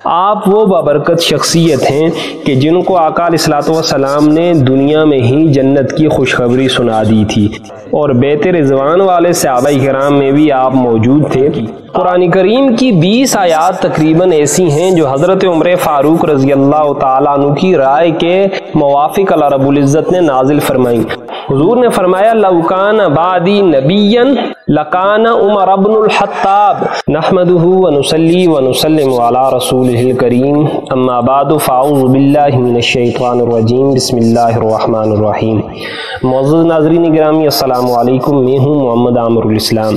آپ وہ بابرکت شخصیت ہیں کہ جن کو آقا علیہ الصلوۃ والسلام نے دنیا میں ہی جنت کی خوشخبری سنا دی تھی، اور بیت رضوان والے صحابہ کرام میں بھی آپ موجود تھے۔ قرآن کریم کی 20 آیات تقریباً ایسی ہیں جو حضرت عمر فاروق رضی اللہ تعالیٰ عنہ کی رائے کے موافق اللہ رب العزت نے نازل فرمائیں۔ حضور نے فرمایا لو کان بعدی نبیا لکان عمر بن الخطاب نحمده ونصلی ونسلم علی رسولہ الکریم اما بعد فاعوذ باللہ من الشیطان الرجیم بسم اللہ الرحمن الرحیم۔ معزز ناظرین گرامی السلام علیکم، میں ہوں محمد عامر الاسلام۔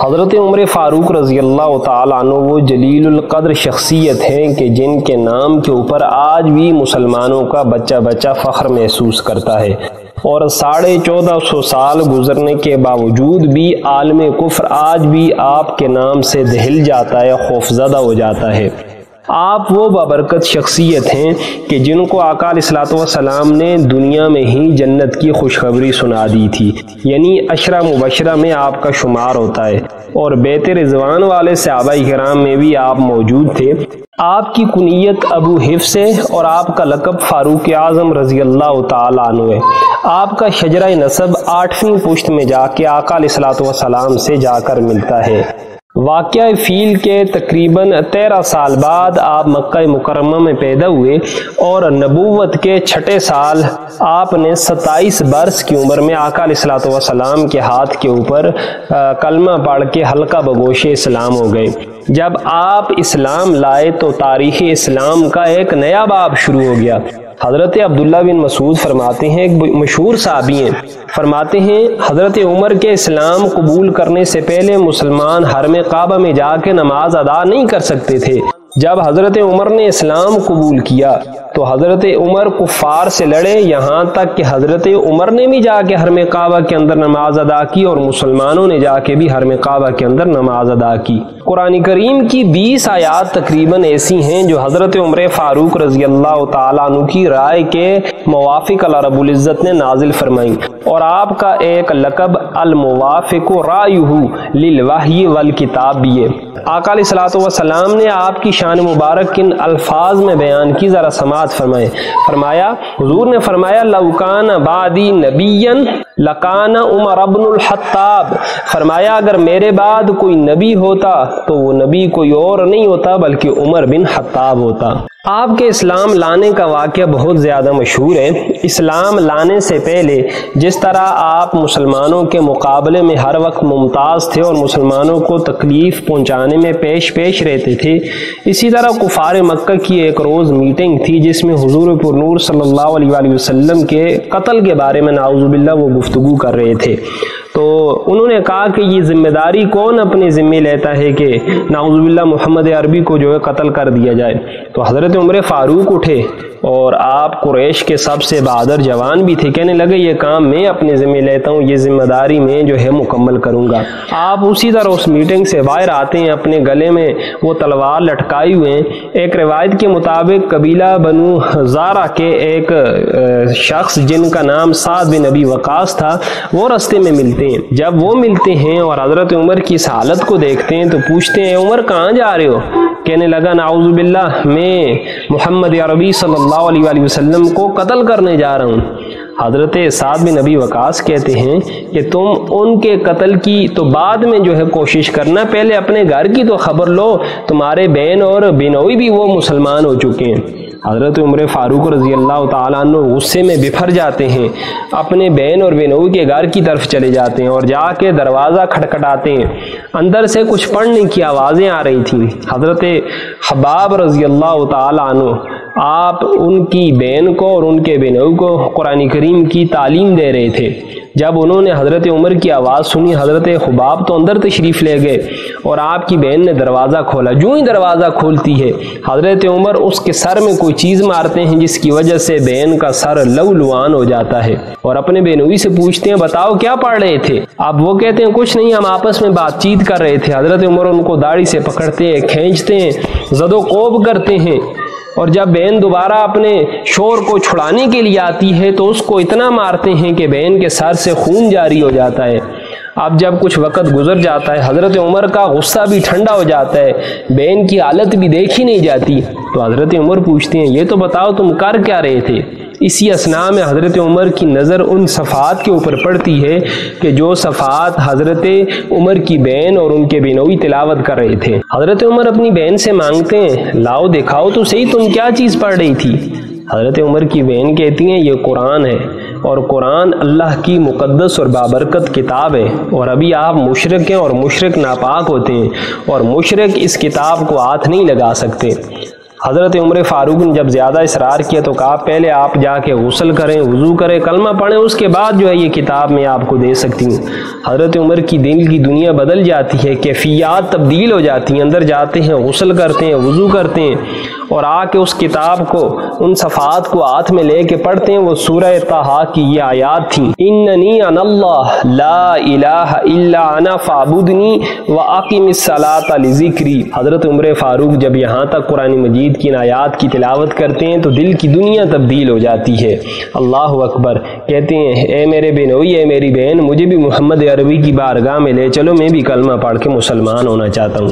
حضرت عمر فاروق رضی اللہ تعالیٰ عنہ وہ جلیل القدر شخصیت ہیں کہ جن کے نام کے اوپر آج بھی مسلمانوں کا بچہ بچہ فخر محسوس کرتا ہے، اور 1450 سال گزرنے کے باوجود بھی عالم کفر آج بھی آپ کے نام سے دہل جاتا ہے، خوفزدہ ہو جاتا ہے۔ آپ وہ بابرکت شخصیت ہیں کہ جن کو آقا علیہ الصلوۃ والسلام نے دنیا میں ہی جنت کی خوشخبری سنا دی تھی، یعنی عشرہ مبشرہ میں آپ کا شمار ہوتا ہے، اور بیت رضوان والے صحابہ کرام میں بھی آپ موجود تھے۔ آپ کی کنیت ابو حفص ہے اور آپ کا لقب فاروق اعظم رضی اللہ تعالیٰ عنہ ہے۔ آپ کا شجرہ نسب 8ویں پشت میں جا کے آقا علیہ الصلوۃ والسلام سے جا کر ملتا ہے۔ واقعہ فیل کے تقریباً 13 سال بعد آپ مکہ مکرمہ میں پیدا ہوئے، اور نبوت کے 6 سال آپ نے 27 برس کی عمر میں آقا علیہ الصلوۃ والسلام کے ہاتھ کے اوپر کلمہ پڑھ کے حلقہ بگوش اسلام ہو گئے۔ جب آپ اسلام لائے تو تاریخ اسلام کا ایک نیا باب شروع ہو گیا۔ حضرت عبداللہ بن مسعود فرماتے ہیں، ایک مشہور صحابی ہیں، فرماتے ہیں حضرت عمر کے اسلام قبول کرنے سے پہلے مسلمان حرم کعبہ میں جا کے نماز ادا نہیں کر سکتے تھے۔ جب حضرت عمر نے اسلام قبول کیا تو حضرت عمر کفار سے لڑے، یہاں تک کہ حضرت عمر نے بھی جا کے حرم کعبہ کے اندر نماز ادا کی، اور مسلمانوں نے جا کے بھی حرم کعبہ کے اندر نماز ادا کی۔ قرآن کریم کی 20 آیات تقریباً ایسی ہیں جو حضرت عمر فاروق رضی اللہ تعالیٰ عنہ کی رائے کے موافق اللہ رب العزت نے نازل فرمائیں، اور آپ کا ایک لقب الموافق رائیہ للوحی والکتاب بھی ہے۔ آقا علیہ الصلوۃ والسلام نے آپ کی شان مبارک کن الفاظ میں بیان کی، ذرا سماعت فرمائیں۔ فرمایا، حضور نے فرمایا لو کان بعدی نبیا لکان عمر بن الخطاب، فرمایا اگر میرے بعد کوئی نبی ہوتا تو وہ نبی کوئی اور نہیں ہوتا بلکہ عمر بن خطاب ہوتا۔ آپ کے اسلام لانے کا واقعہ بہت زیادہ مشہور ہے۔ اسلام لانے سے پہلے جس طرح آپ مسلمانوں کے مقابلے میں ہر وقت ممتاز تھے اور مسلمانوں کو تکلیف پہنچانے میں پیش رہتے تھے، اسی طرح کفار مکہ کی ایک روز میٹنگ تھی جس میں حضور پر نور صلی اللہ علیہ وآلہ وسلم کے قتل کے بارے میں نعوذ باللہ وہ گفتگو کر رہے تھے۔ تو انہوں نے کہا کہ یہ ذمہ داری کون اپنے ذمہ لیتا ہے کہ نعوذ باللہ محمد عربی کو جو ہے قتل کر دیا جائے۔ تو حضرت عمر فاروق اٹھے، اور آپ قریش کے سب سے بہادر جوان بھی تھے، کہنے لگے یہ کام میں اپنے ذمہ لیتا ہوں، یہ ذمہ داری میں جو ہے مکمل کروں گا۔ آپ اسی طرح اس میٹنگ سے باہر آتے ہیں، اپنے گلے میں وہ تلوار لٹکائی ہوئے ہیں۔ ایک روایت کے مطابق قبیلہ بنو زارہ کے ایک شخص جن کا نام سعد بن ابی وقاص تھا، وہ رستے میں ملتے ہیں۔ جب وہ ملتے ہیں اور حضرت عمر کی اس حالت کو دیکھتے ہیں تو پوچھتے ہیں عمر کہاں جا رہے ہو؟ کہنے لگا نعوذ باللہ میں محمد عربی صلی اللہ علیہ وآلہ وسلم کو قتل کرنے جا رہا ہوں۔ حضرت سعد بن ابی وقاص کہتے ہیں کہ تم ان کے قتل کی تو بعد میں جو ہے کوشش کرنا، پہلے اپنے گھر کی تو خبر لو، تمہارے بہن اور بینوئی بھی وہ مسلمان ہو چکے ہیں۔ حضرت عمر فاروق رضی اللہ تعالیٰ عنہ غصے میں بپھر جاتے ہیں، اپنے بہن اور بینوئی کے گھر کی طرف چلے جاتے ہیں اور جا کے دروازہ کھٹکھٹاتے ہیں۔ اندر سے کچھ پڑھنے کی آوازیں آ رہی تھیں۔ حضرت خباب رضی اللہ تعالیٰ عنہ آپ ان کی بہن کو اور ان کے بینوئی کو قرآن کریم کی تعلیم دے رہے تھے۔ جب انہوں نے حضرت عمر کی آواز سنی، حضرت خباب تو اندر تشریف لے گئے اور آپ کی بہن نے دروازہ کھولا۔ جو ہی دروازہ کھولتی ہے حضرت عمر اس کے سر میں کوئی چیز مارتے ہیں جس کی وجہ سے بہن کا سر لولوان ہو جاتا ہے، اور اپنے بینوئی سے پوچھتے ہیں بتاؤ کیا پڑھ رہے تھے؟ اب وہ کہتے ہیں کچھ نہیں، ہم آپس میں بات چیت کر رہے تھے۔ حضرت عمر ان کو داڑھی سے پکڑتے ہیں، کھینچتے ہیں، زد و کوب کرتے ہیں، اور جب بہن دوبارہ اپنے شور کو چھڑانے کے لیے آتی ہے تو اس کو اتنا مارتے ہیں کہ بہن کے سر سے خون جاری ہو جاتا ہے۔ اب جب کچھ وقت گزر جاتا ہے، حضرت عمر کا غصہ بھی ٹھنڈا ہو جاتا ہے، بہن کی حالت بھی دیکھی نہیں جاتی، تو حضرت عمر پوچھتے ہیں یہ تو بتاؤ تم کر کیا رہے تھے؟ اسی اثناء میں حضرت عمر کی نظر ان صفحات کے اوپر پڑتی ہے کہ جو صفحات حضرت عمر کی بہن اور ان کے بینوئی تلاوت کر رہے تھے۔ حضرت عمر اپنی بہن سے مانگتے ہیں لاؤ دکھاؤ تو صحیح تم کیا چیز پڑھ رہی تھی؟ حضرت عمر کی بہن کہتی ہیں یہ قرآن ہے، اور قرآن اللہ کی مقدس اور بابرکت کتاب ہے، اور ابھی آپ مشرک ہیں اور مشرک ناپاک ہوتے ہیں، اور مشرک اس کتاب کو ہاتھ نہیں لگا سکتے۔ حضرت عمر فاروق نے جب زیادہ اصرار کیا تو کہا پہلے آپ جا کے غسل کریں، وضو کریں، کلمہ پڑھیں، اس کے بعد جو ہے یہ کتاب میں آپ کو دے سکتی ہوں۔ حضرت عمر کی دل کی دنیا بدل جاتی ہے، کیفیات تبدیل ہو جاتی ہیں، اندر جاتے ہیں، غسل کرتے ہیں، وضو کرتے ہیں، اور آ کے اس کتاب کو، ان صفحات کو ہاتھ میں لے کے پڑھتے ہیں۔ وہ سورہ طٰہٰ کی یہ آیات تھیں، اننی انا اللہ لا الہ الا انا فاعبدنی واقم الصلاۃ لذکری۔ حضرت عمر فاروق جب یہاں تک قرآن مجید کی ان آیات کی تلاوت کرتے ہیں تو دل کی دنیا تبدیل ہو جاتی ہے۔ اللہ اکبر، کہتے ہیں اے میرے بینوئی، اے میری بہن، مجھے بھی محمد عربی کی بارگاہ میں لے چلو، میں بھی کلمہ پڑھ کے مسلمان ہونا چاہتا ہوں۔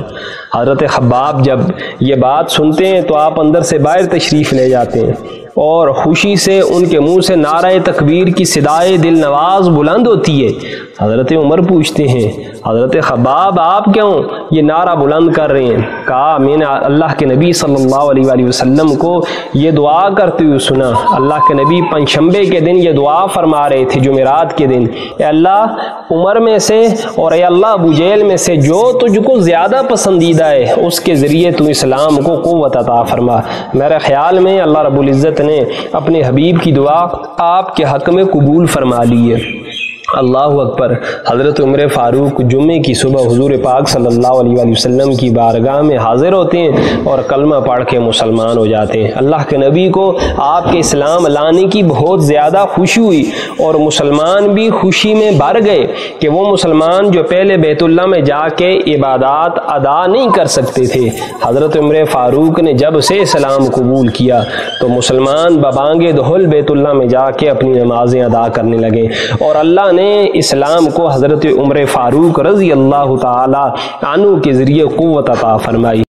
حضرت خباب جب یہ بات سنتے ہیں تو آپ اندر سے باہر تشریف لے جاتے ہیں، اور خوشی سے ان کے منہ سے نعرہ تکبیر کی صدائے دل نواز بلند ہوتی ہے۔ حضرت عمر پوچھتے ہیں حضرت خباب آپ کیوں یہ نعرہ بلند کر رہے ہیں؟ کہا میں نے اللہ کے نبی صلی اللہ علیہ وآلہ وسلم کو یہ دعا کرتے ہوئے سنا۔ اللہ کے نبی پنجشنبے کے دن یہ دعا فرما رہے تھے، جمعرات کے دن، اے اللہ عمر میں سے اور اے اللہ ابو جہل میں سے جو تجھ کو زیادہ پسندیدہ ہے اس کے ذریعے تو اسلام کو قوت عطا فرما۔ میرے خیال میں اللہ رب العزت نے اپنے حبیب کی دعا آپ کے حق میں قبول فرما لی ہے۔ اللہ اکبر۔ حضرت عمر فاروق جمعے کی صبح حضور پاک صلی اللہ علیہ وآلہ وسلم کی بارگاہ میں حاضر ہوتے ہیں اور کلمہ پڑھ کے مسلمان ہو جاتے ہیں۔ اللہ کے نبی کو آپ کے اسلام لانے کی بہت زیادہ خوشی ہوئی، اور مسلمان بھی خوشی میں بھر گئے کہ وہ مسلمان جو پہلے بیت اللہ میں جا کے عبادات ادا نہیں کر سکتے تھے، حضرت عمر فاروق نے جب سے اسلام قبول کیا تو مسلمان ببانگ دہل بیت اللہ میں جا کے اپنی نمازیں ادا کرنے لگے، اور اللہ نے اسلام کو حضرت عمر فاروق رضی اللہ تعالی عنہ کے ذریعے قوت عطا فرمائی۔